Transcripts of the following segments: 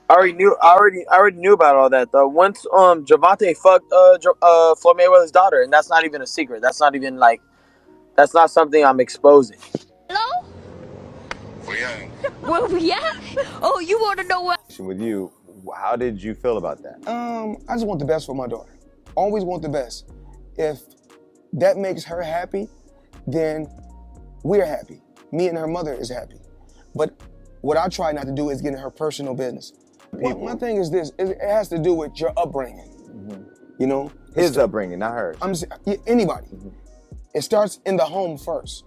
I already knew about all that though. Once Gervonta fucked Floyd Mayweather's daughter, and that's not even a secret. That's not even like that's not something I'm exposing. Hello? Well, yeah. Well, yeah. Oh, you want to know what? With you, how did you feel about that? I just want the best for my daughter. Always want the best. If that makes her happy, then we're happy. Me and her mother is happy. But what I try not to do is get in her personal business. Well, my thing is this, it has to do with your upbringing. You know? His upbringing, not hers. Anybody. It starts in the home first.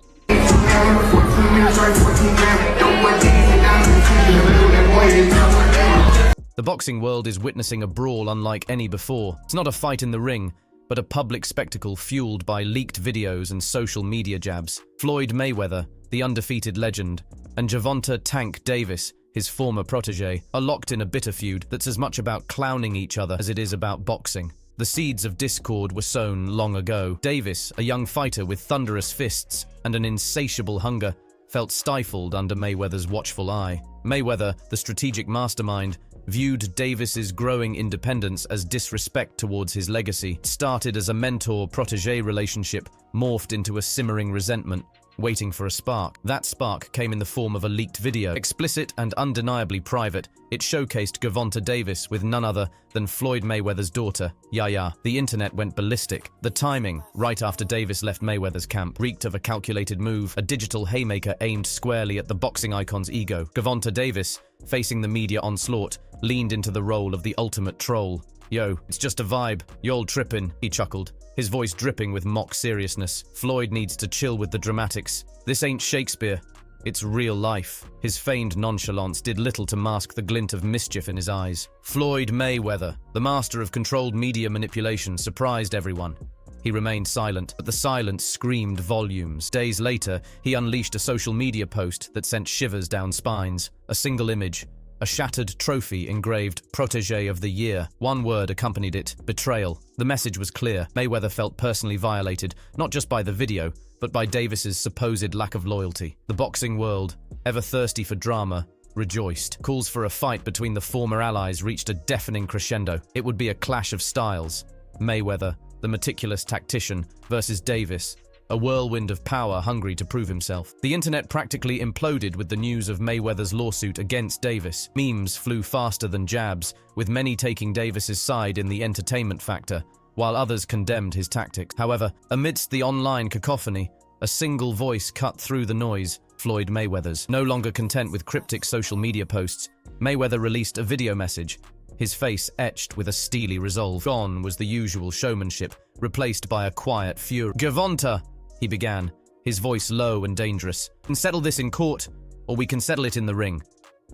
The boxing world is witnessing a brawl unlike any before. It's not a fight in the ring, but a public spectacle fueled by leaked videos and social media jabs. Floyd Mayweather, the undefeated legend, and Gervonta "Tank" Davis, his former protégé, are locked in a bitter feud that's as much about clowning each other as it is about boxing. The seeds of discord were sown long ago. Davis, a young fighter with thunderous fists and an insatiable hunger, felt stifled under Mayweather's watchful eye. Mayweather, the strategic mastermind, viewed Davis's growing independence as disrespect towards his legacy. It started as a mentor-protégé relationship, morphed into a simmering resentment, waiting for a spark. That spark came in the form of a leaked video. Explicit and undeniably private, it showcased Gervonta Davis with none other than Floyd Mayweather's daughter, YAYA. The internet went ballistic. The timing, right after Davis left Mayweather's camp, reeked of a calculated move, a digital haymaker aimed squarely at the boxing icon's ego. Gervonta Davis, facing the media onslaught, leaned into the role of the ultimate troll. "Yo, it's just a vibe. Y'all trippin'," he chuckled, his voice dripping with mock seriousness. "Floyd needs to chill with the dramatics. This ain't Shakespeare. It's real life." His feigned nonchalance did little to mask the glint of mischief in his eyes. Floyd Mayweather, the master of controlled media manipulation, surprised everyone. He remained silent, but the silence screamed volumes. Days later, he unleashed a social media post that sent shivers down spines. A single image, a shattered trophy engraved "Protégé of the Year." One word accompanied it: betrayal. The message was clear. Mayweather felt personally violated, not just by the video, but by Davis's supposed lack of loyalty. The boxing world, ever thirsty for drama, rejoiced. Calls for a fight between the former allies reached a deafening crescendo. It would be a clash of styles. Mayweather, the meticulous tactician, versus Davis, a whirlwind of power hungry to prove himself. The internet practically imploded with the news of Mayweather's lawsuit against Davis. Memes flew faster than jabs, with many taking Davis's side in the entertainment factor, while others condemned his tactics. However, amidst the online cacophony, a single voice cut through the noise: Floyd Mayweather's. No longer content with cryptic social media posts, Mayweather released a video message, his face etched with a steely resolve. Gone was the usual showmanship, replaced by a quiet fury. "Gervonta," he began, his voice low and dangerous. "We can settle this in court, or we can settle it in the ring.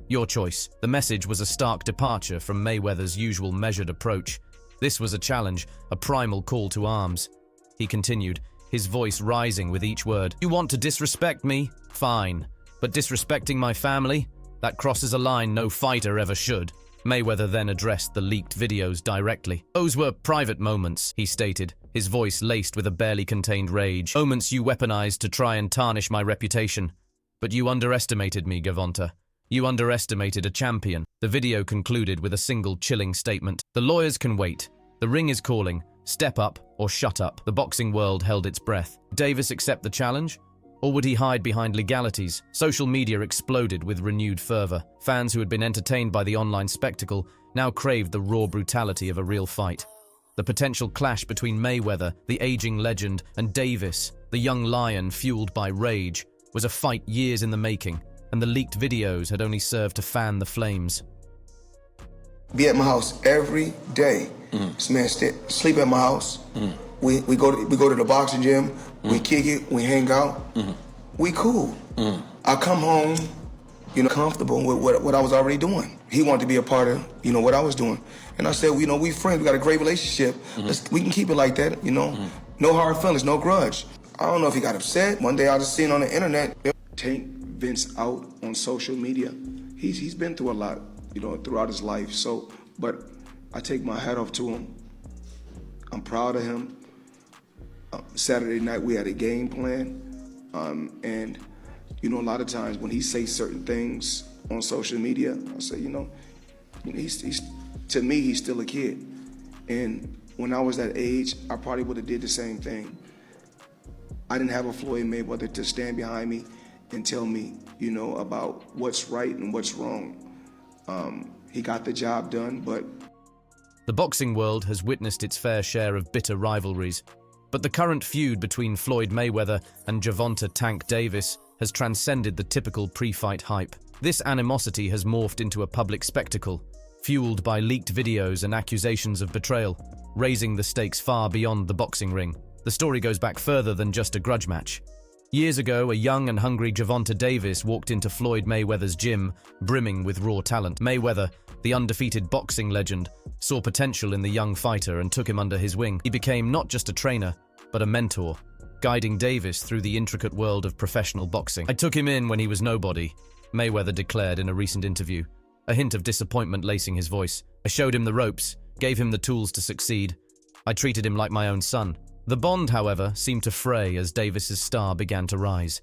Your choice." The message was a stark departure from Mayweather's usual measured approach. This was a challenge, a primal call to arms. He continued, his voice rising with each word. "You want to disrespect me? Fine. But disrespecting my family? That crosses a line no fighter ever should." Mayweather then addressed the leaked videos directly. "Those were private moments," he stated, his voice laced with a barely contained rage. "Moments you weaponized to try and tarnish my reputation. But you underestimated me, Gervonta. You underestimated a champion." The video concluded with a single chilling statement: "The lawyers can wait. The ring is calling. Step up or shut up." The boxing world held its breath. Would Davis accept the challenge? Or would he hide behind legalities? Social media exploded with renewed fervor. Fans who had been entertained by the online spectacle now craved the raw brutality of a real fight. The potential clash between Mayweather, the aging legend, and Davis, the young lion fueled by rage, was a fight years in the making, and the leaked videos had only served to fan the flames. Be at my house every day. This man sleep at my house. We go to the boxing gym. We kick it. We hang out. We cool. I come home, comfortable with what I was already doing. He wanted to be a part of, what I was doing. And I said, we friends. We got a great relationship. We can keep it like that, No hard feelings, no grudge. I don't know if he got upset. One day I just seen on the internet, take Vince out on social media. He's been through a lot, throughout his life. But I take my hat off to him. I'm proud of him. Saturday night we had a game plan, and a lot of times when he says certain things on social media, I say, he's to me, he's still a kid. And when I was that age, I probably would have did the same thing. I didn't have a Floyd Mayweather to stand behind me and tell me, you know, about what's right and what's wrong. He got the job done, but... The boxing world has witnessed its fair share of bitter rivalries, but the current feud between Floyd Mayweather and Gervonta "Tank" Davis has transcended the typical pre-fight hype. This animosity has morphed into a public spectacle, fueled by leaked videos and accusations of betrayal, raising the stakes far beyond the boxing ring. The story goes back further than just a grudge match. Years ago, a young and hungry Gervonta Davis walked into Floyd Mayweather's gym, brimming with raw talent. Mayweather, the undefeated boxing legend, saw potential in the young fighter and took him under his wing. He became not just a trainer, but a mentor, guiding Davis through the intricate world of professional boxing. "I took him in when he was nobody," Mayweather declared in a recent interview, a hint of disappointment lacing his voice. "I showed him the ropes, gave him the tools to succeed. I treated him like my own son." The bond, however, seemed to fray as Davis's star began to rise.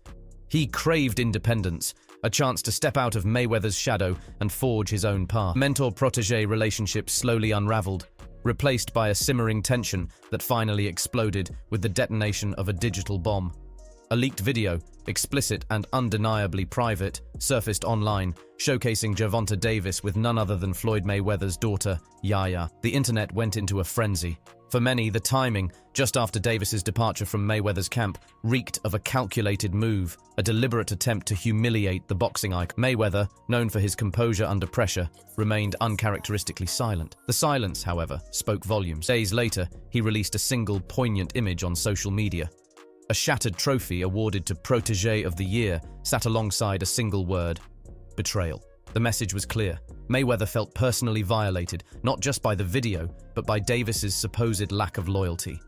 He craved independence, a chance to step out of Mayweather's shadow and forge his own path. Mentor-protégé relationships slowly unraveled, replaced by a simmering tension that finally exploded with the detonation of a digital bomb. A leaked video, explicit and undeniably private, surfaced online, showcasing Gervonta Davis with none other than Floyd Mayweather's daughter, YAYA. The internet went into a frenzy. For many, the timing, just after Davis's departure from Mayweather's camp, reeked of a calculated move, a deliberate attempt to humiliate the boxing icon. Mayweather, known for his composure under pressure, remained uncharacteristically silent. The silence, however, spoke volumes. Days later, he released a single poignant image on social media. A shattered trophy awarded to Protégé of the Year sat alongside a single word: betrayal. The message was clear. Mayweather felt personally violated, not just by the video, but by Davis's supposed lack of loyalty.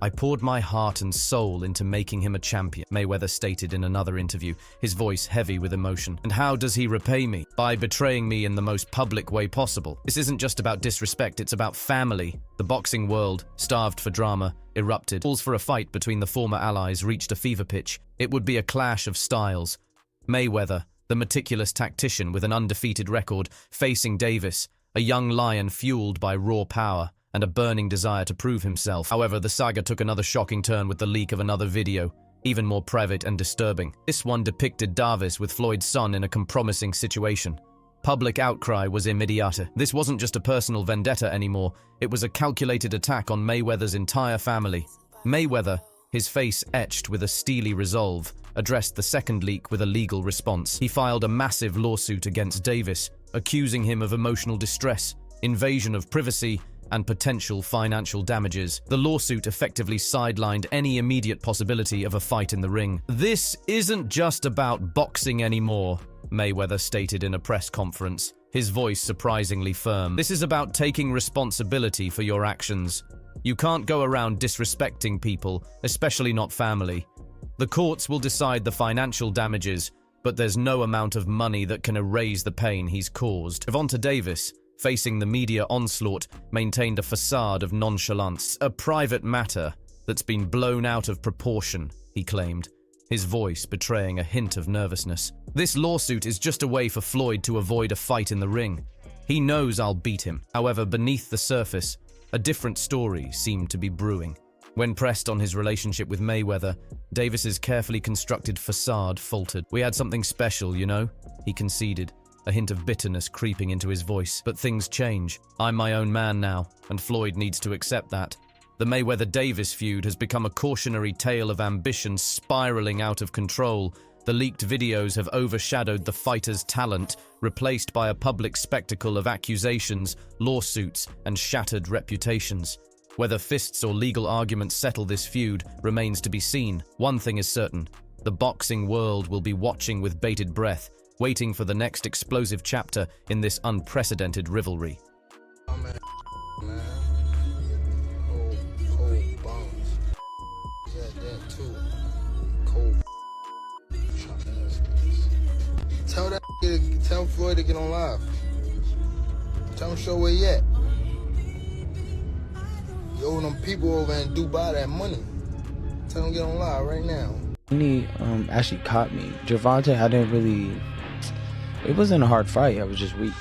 "I poured my heart and soul into making him a champion," Mayweather stated in another interview, his voice heavy with emotion. "And how does he repay me? By betraying me in the most public way possible. This isn't just about disrespect, it's about family." The boxing world, starved for drama, erupted. Calls for a fight between the former allies reached a fever pitch. It would be a clash of styles. Mayweather, the meticulous tactician with an undefeated record, facing Davis, a young lion fueled by raw power and a burning desire to prove himself. However, the saga took another shocking turn with the leak of another video, even more private and disturbing. This one depicted Davis with Floyd's son in a compromising situation. Public outcry was immediate. This wasn't just a personal vendetta anymore, it was a calculated attack on Mayweather's entire family. Mayweather, his face etched with a steely resolve, addressed the second leak with a legal response. He filed a massive lawsuit against Davis, accusing him of emotional distress, invasion of privacy, and potential financial damages. The lawsuit effectively sidelined any immediate possibility of a fight in the ring. "This isn't just about boxing anymore," Mayweather stated in a press conference, his voice surprisingly firm. "This is about taking responsibility for your actions. You can't go around disrespecting people, especially not family. The courts will decide the financial damages, but there's no amount of money that can erase the pain he's caused." Gervonta Davis, facing the media onslaught, maintained a facade of nonchalance. "A private matter that's been blown out of proportion," he claimed, his voice betraying a hint of nervousness. "This lawsuit is just a way for Floyd to avoid a fight in the ring. He knows I'll beat him." However, beneath the surface, a different story seemed to be brewing. When pressed on his relationship with Mayweather, Davis's carefully constructed facade faltered. "We had something special, you know," he conceded, a hint of bitterness creeping into his voice. "But things change. I'm my own man now, and Floyd needs to accept that." The Mayweather-Davis feud has become a cautionary tale of ambition spiraling out of control. The leaked videos have overshadowed the fighter's talent, replaced by a public spectacle of accusations, lawsuits, and shattered reputations. Whether fists or legal arguments settle this feud remains to be seen. One thing is certain: the boxing world will be watching with bated breath, waiting for the next explosive chapter in this unprecedented rivalry. Tell Floyd to get on live. Tell him show where he at. You owe them people over in Dubai that money. Tell him to get on live right now. He actually caught me. Gervonta, I didn't really... It wasn't a hard fight. I was just weak.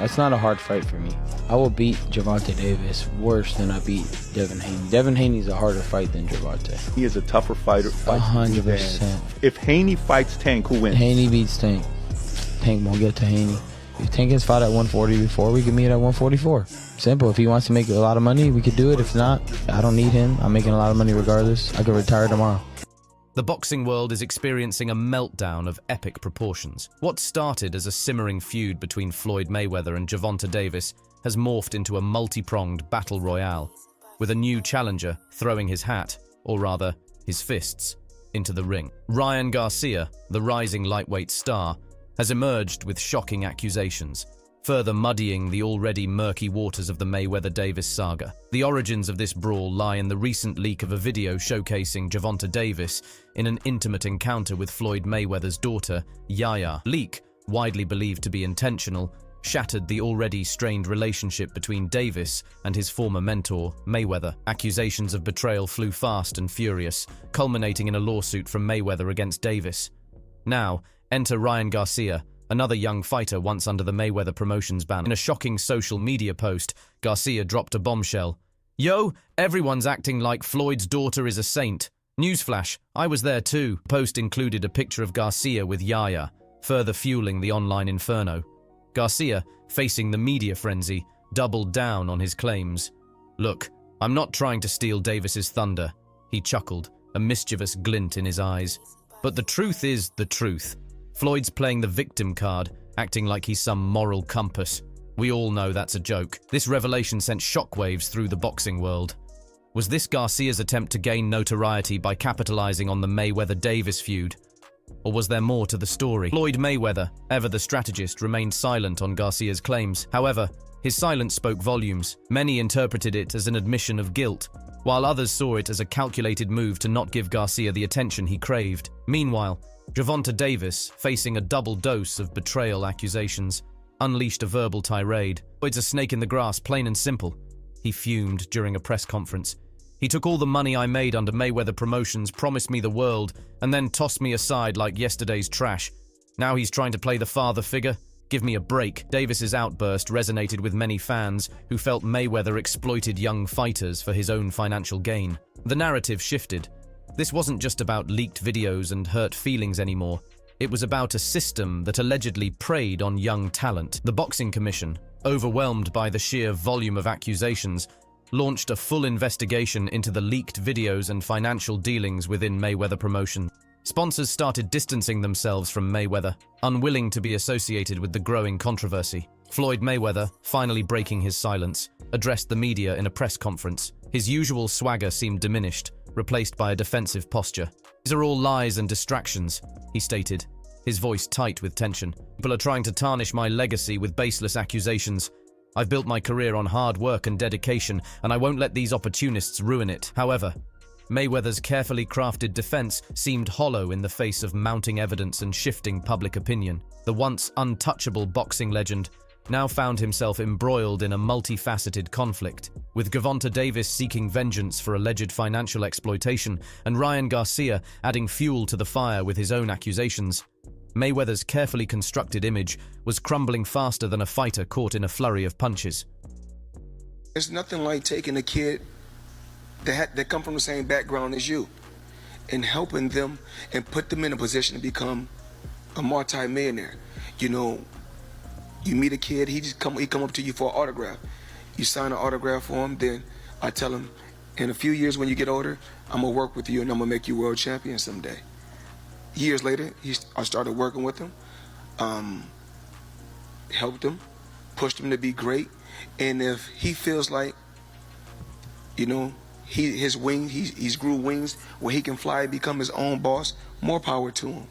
That's not a hard fight for me. I will beat Gervonta Davis worse than I beat Devin Haney. Devin Haney's a harder fight than Gervonta. He is a tougher fighter. 100%. If Haney fights Tank, who wins? Haney beats Tank. Tank won't get to Haney. If Tank has fought at 140 before, we can meet at 144. Simple. If he wants to make a lot of money, we could do it. If not, I don't need him. I'm making a lot of money regardless. I could retire tomorrow. The boxing world is experiencing a meltdown of epic proportions. What started as a simmering feud between Floyd Mayweather and Gervonta Davis has morphed into a multi-pronged battle royale, with a new challenger throwing his hat, or rather, his fists, into the ring. Ryan Garcia, the rising lightweight star, has emerged with shocking accusations, further muddying the already murky waters of the Mayweather-Davis saga. The origins of this brawl lie in the recent leak of a video showcasing Gervonta Davis in an intimate encounter with Floyd Mayweather's daughter, YAYA. Leak, widely believed to be intentional, shattered the already strained relationship between Davis and his former mentor, Mayweather. Accusations of betrayal flew fast and furious, culminating in a lawsuit from Mayweather against Davis. Now, enter Ryan Garcia, another young fighter once under the Mayweather Promotions ban. In a shocking social media post, Garcia dropped a bombshell. "Yo, everyone's acting like Floyd's daughter is a saint. Newsflash, I was there too." The post included a picture of Garcia with YAYA, further fueling the online inferno. Garcia, facing the media frenzy, doubled down on his claims. "Look, I'm not trying to steal Davis's thunder," he chuckled, a mischievous glint in his eyes. "But the truth is the truth. Floyd's playing the victim card, acting like he's some moral compass. We all know that's a joke." This revelation sent shockwaves through the boxing world. Was this Garcia's attempt to gain notoriety by capitalizing on the Mayweather-Davis feud? Or was there more to the story? Floyd Mayweather, ever the strategist, remained silent on Garcia's claims. However, his silence spoke volumes. Many interpreted it as an admission of guilt, while others saw it as a calculated move to not give Garcia the attention he craved. Meanwhile, Gervonta Davis, facing a double dose of betrayal accusations, unleashed a verbal tirade. "Floyd's a snake in the grass, plain and simple," he fumed during a press conference. "He took all the money I made under Mayweather Promotions, promised me the world, and then tossed me aside like yesterday's trash. Now he's trying to play the father figure? Give me a break." Davis's outburst resonated with many fans who felt Mayweather exploited young fighters for his own financial gain. The narrative shifted. This wasn't just about leaked videos and hurt feelings anymore. It was about a system that allegedly preyed on young talent. The Boxing Commission, overwhelmed by the sheer volume of accusations, launched a full investigation into the leaked videos and financial dealings within Mayweather Promotions. Sponsors started distancing themselves from Mayweather, unwilling to be associated with the growing controversy. Floyd Mayweather, finally breaking his silence, addressed the media in a press conference. His usual swagger seemed diminished, replaced by a defensive posture. "These are all lies and distractions," he stated, his voice tight with tension. "People are trying to tarnish my legacy with baseless accusations. I've built my career on hard work and dedication, and I won't let these opportunists ruin it." However, Mayweather's carefully crafted defense seemed hollow in the face of mounting evidence and shifting public opinion. The once untouchable boxing legend now found himself embroiled in a multifaceted conflict, with Gervonta Davis seeking vengeance for alleged financial exploitation and Ryan Garcia adding fuel to the fire with his own accusations. Mayweather's carefully constructed image was crumbling faster than a fighter caught in a flurry of punches. It's nothing like taking a kid that come from the same background as you and helping them and put them in a position to become a multi-millionaire. You know, you meet a kid, he come up to you for an autograph. You sign an autograph for him, then I tell him, in a few years when you get older, I'm gonna work with you and I'm gonna make you world champion someday. Years later, I started working with him, helped him, pushed him to be great. And if he feels like, you know, he's grew wings where he can fly and become his own boss, more power to him.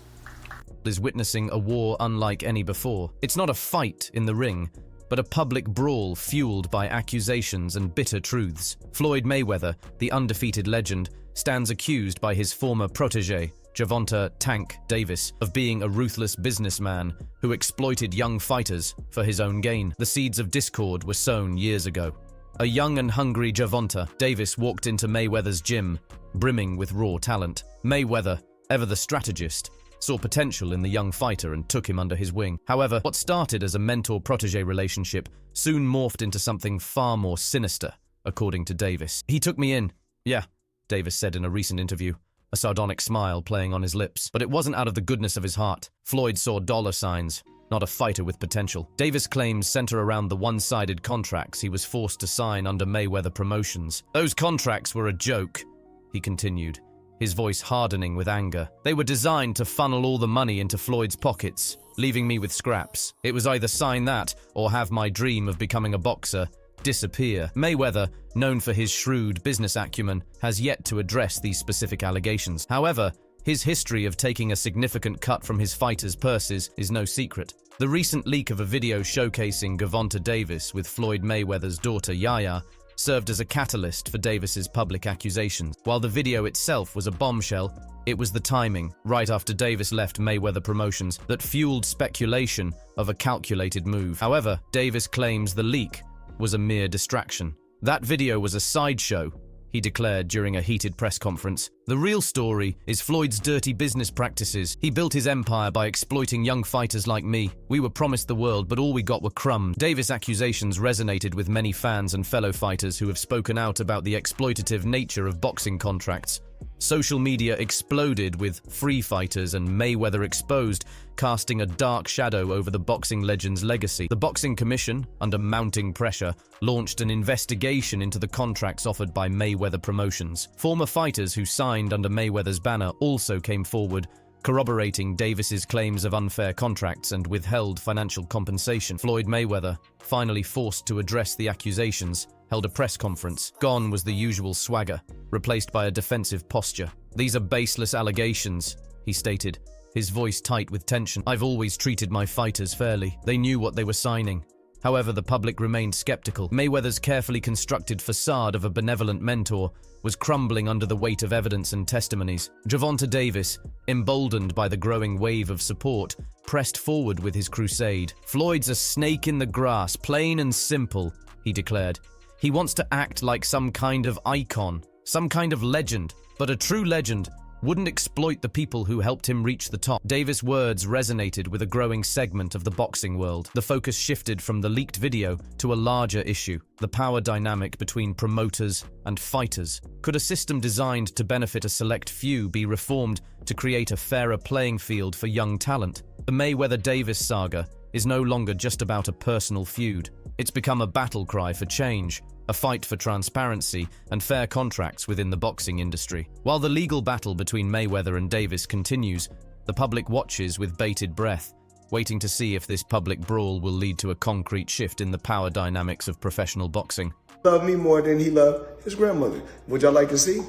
Is witnessing a war unlike any before. It's not a fight in the ring, but a public brawl fueled by accusations and bitter truths. Floyd Mayweather, the undefeated legend, stands accused by his former protégé, Gervonta "Tank" Davis, of being a ruthless businessman who exploited young fighters for his own gain. The seeds of discord were sown years ago. A young and hungry Gervonta Davis walked into Mayweather's gym, brimming with raw talent. Mayweather, ever the strategist, saw potential in the young fighter and took him under his wing. However, what started as a mentor-protégé relationship soon morphed into something far more sinister, according to Davis. "He took me in." "Yeah," Davis said in a recent interview, a sardonic smile playing on his lips. But it wasn't out of the goodness of his heart. Floyd saw dollar signs, not a fighter with potential. Davis' claims center around the one-sided contracts he was forced to sign under Mayweather Promotions. "Those contracts were a joke," he continued, his voice hardening with anger. "They were designed to funnel all the money into Floyd's pockets, leaving me with scraps. It was either sign that or have my dream of becoming a boxer disappear." Mayweather, known for his shrewd business acumen, has yet to address these specific allegations. However, his history of taking a significant cut from his fighters' purses is no secret. The recent leak of a video showcasing Gervonta Davis with Floyd Mayweather's daughter YAYA served as a catalyst for Davis's public accusations. While the video itself was a bombshell, it was the timing, right after Davis left Mayweather Promotions, that fueled speculation of a calculated move. However, Davis claims the leak was a mere distraction. "That video was a sideshow," he declared during a heated press conference. "The real story is Floyd's dirty business practices. He built his empire by exploiting young fighters like me. We were promised the world, but all we got were crumbs." Davis' accusations resonated with many fans and fellow fighters who have spoken out about the exploitative nature of boxing contracts. Social media exploded with free fighters and Mayweather exposed, casting a dark shadow over the boxing legend's legacy. The Boxing Commission, under mounting pressure, launched an investigation into the contracts offered by Mayweather Promotions. Former fighters who signed under Mayweather's banner also came forward, corroborating Davis's claims of unfair contracts and withheld financial compensation. Floyd Mayweather, finally forced to address the accusations, held a press conference. Gone was the usual swagger, replaced by a defensive posture. "These are baseless allegations," he stated, his voice tight with tension. "I've always treated my fighters fairly. They knew what they were signing." However, the public remained skeptical. Mayweather's carefully constructed facade of a benevolent mentor was crumbling under the weight of evidence and testimonies. Gervonta Davis, emboldened by the growing wave of support, pressed forward with his crusade. "Floyd's a snake in the grass, plain and simple," he declared. "He wants to act like some kind of icon, some kind of legend, but a true legend wouldn't exploit the people who helped him reach the top." Davis' words resonated with a growing segment of the boxing world. The focus shifted from the leaked video to a larger issue, the power dynamic between promoters and fighters. Could a system designed to benefit a select few be reformed to create a fairer playing field for young talent? The Mayweather-Davis saga is no longer just about a personal feud. It's become a battle cry for change, a fight for transparency and fair contracts within the boxing industry. While the legal battle between Mayweather and Davis continues, the public watches with bated breath, waiting to see if this public brawl will lead to a concrete shift in the power dynamics of professional boxing. Loved me more than he loved his grandmother. Would y'all like to see?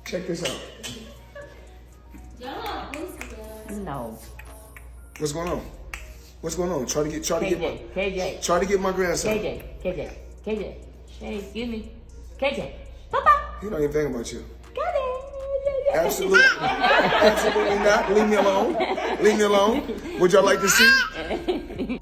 Check this out. No. What's going on? What's going on? Try to get my grandson. KJ, Shay, excuse me. KJ, Papa. He don't even think about you. KJ. Absolutely. Absolutely not. Leave me alone. Leave me alone. Would y'all like to see?